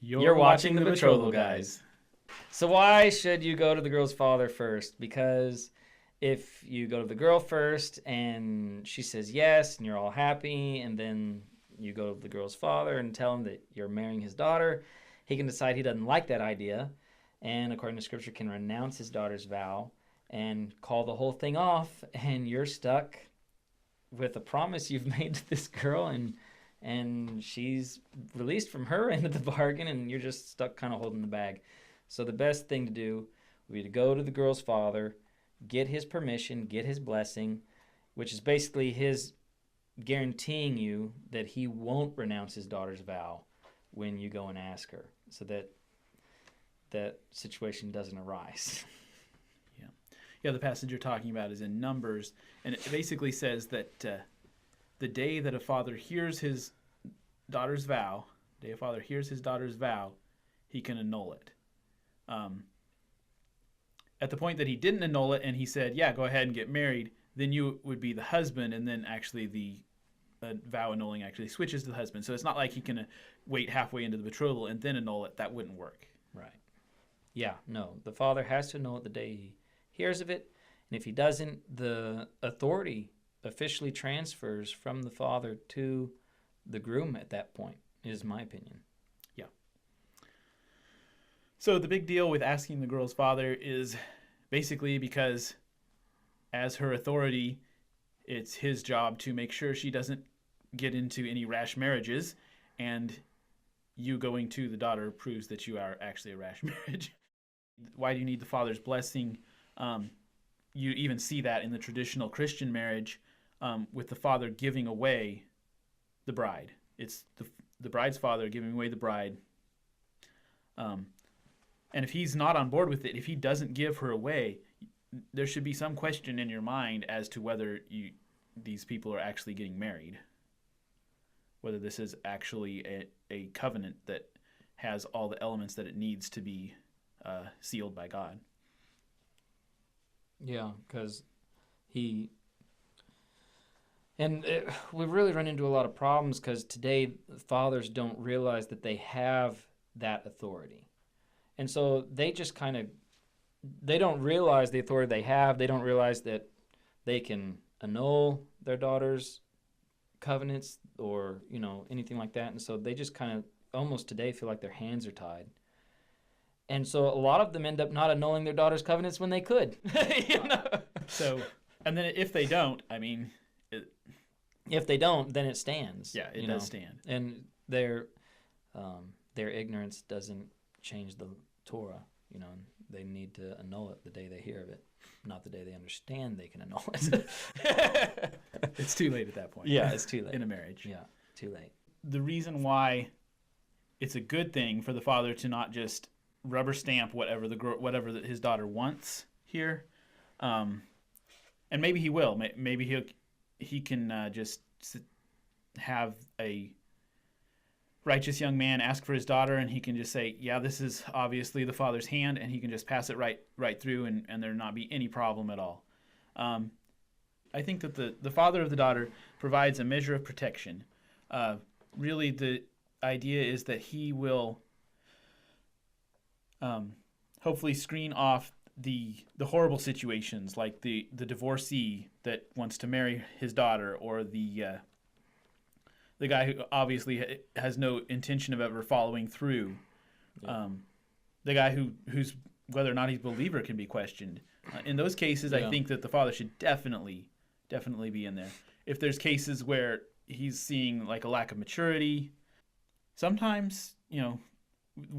You're watching the Betrothal Guys. So why should you go to the girl's father first? Because if you go to the girl first and she says yes and you're all happy, and then you go to the girl's father and tell him that you're marrying his daughter, he can decide he doesn't like that idea, and according to scripture can renounce his daughter's vow and call the whole thing off, and you're stuck with a promise you've made to this girl, and she's released from her end of the bargain, and you're just stuck kind of holding the bag. So the best thing to do would be to go to the girl's father, get his permission, get his blessing, which is basically his guaranteeing you that he won't renounce his daughter's vow when you go and ask her, so that that situation doesn't arise. Yeah, the passage you're talking about is in Numbers, and it basically says that the day that a father hears his daughter's vow, he can annul it. At the point that he didn't annul it and he said, yeah, go ahead and get married, then you would be the husband, and then actually the vow annulling actually switches to the husband. So it's not like he can wait halfway into the betrothal and then annul it. That wouldn't work. Right. Yeah, no. The father has to annul it the day he hears of it, and if he doesn't, the authority officially transfers from the father to the groom at that point, is my opinion. Yeah. So the big deal with asking the girl's father is basically because as her authority, it's his job to make sure she doesn't get into any rash marriages, and you going to the daughter proves that you are actually a rash marriage. Why do you need the father's blessing? You even see that in the traditional Christian marriage with the father giving away the bride. It's the bride's father giving away the bride. And if he's not on board with it, if he doesn't give her away, there should be some question in your mind as to whether these people are actually getting married. Whether this is actually a covenant that has all the elements that it needs to be sealed by God. Yeah, because we've really run into a lot of problems because today fathers don't realize that they have that authority. And so they just they don't realize the authority they have. They don't realize that they can annul their daughter's covenants or, anything like that. And so they just kind of almost today feel like their hands are tied. And so a lot of them end up not annulling their daughter's covenants when they could. So, and then if they don't, if they don't, then it stands. Yeah, it does stand. And their ignorance doesn't change the Torah. And they need to annul it the day they hear of it, not the day they understand they can annul it. It's too late at that point. Yeah, it's too late. In a marriage. Yeah, too late. The reason why it's a good thing for the father to not just rubber stamp whatever his daughter wants here, and maybe he will. Maybe he can just have a righteous young man ask for his daughter, and he can just say, yeah, this is obviously the father's hand, and he can just pass it right through, and there not be any problem at all. I think that the father of the daughter provides a measure of protection. Really, the idea is that he will hopefully screen off the horrible situations, like the divorcee that wants to marry his daughter, or the guy who obviously has no intention of ever following through. Yeah. The guy who's whether or not he's a believer can be questioned. In those cases, yeah. I think that the father should definitely be in there. If there's cases where he's seeing like a lack of maturity, sometimes,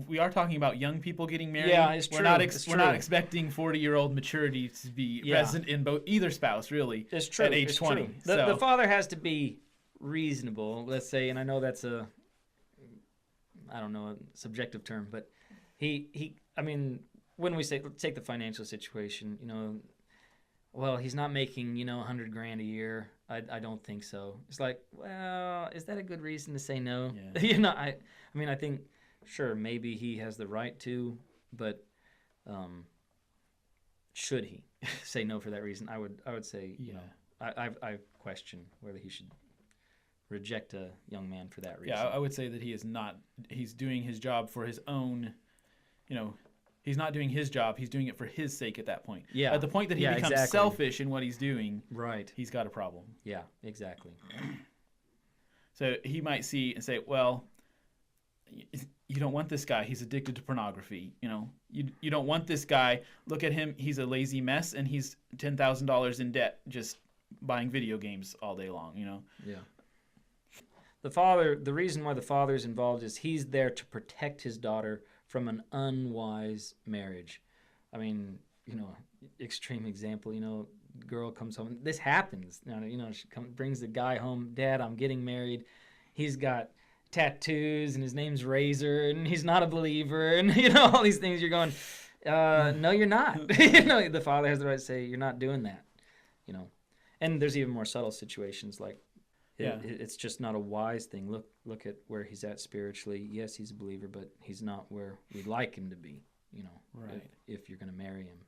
we are talking about young people getting married. Yeah, it's true. We're not expecting 40-year-old maturity to be present in either spouse, really. It's true. At age 20. The father has to be reasonable, let's say, and I know that's a subjective term, but when we say, take the financial situation, he's not making, $100,000 a year. I don't think so. It's like, well, is that a good reason to say no? Yeah. I think, sure, maybe he has the right to, but should he say no for that reason? I would say, I question whether he should reject a young man for that reason. Yeah, I would say that he is not. He's doing his job for his own. He's not doing his job. He's doing it for his sake at that point. Yeah. At the point that he becomes exactly. selfish in what he's doing, Right. he's got a problem. Yeah, exactly. So he might see and say, well, you don't want this guy. He's addicted to pornography. You don't want this guy. Look at him. He's a lazy mess, and he's $10,000 in debt just buying video games all day long. Yeah. The reason why the father's involved is he's there to protect his daughter from an unwise marriage. I mean, extreme example, girl comes home. This happens. She brings the guy home. Dad, I'm getting married. He's got tattoos and his name's Razor and he's not a believer and all these things. You're going, no, you're not. The father has the right to say you're not doing that. And there's even more subtle situations like it's just not a wise thing. Look at where he's at spiritually. Yes, he's a believer, but he's not where we'd like him to be. Right. If you're going to marry him.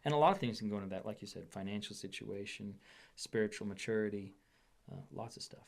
And a lot of things can go into that, like you said, financial situation, spiritual maturity, lots of stuff.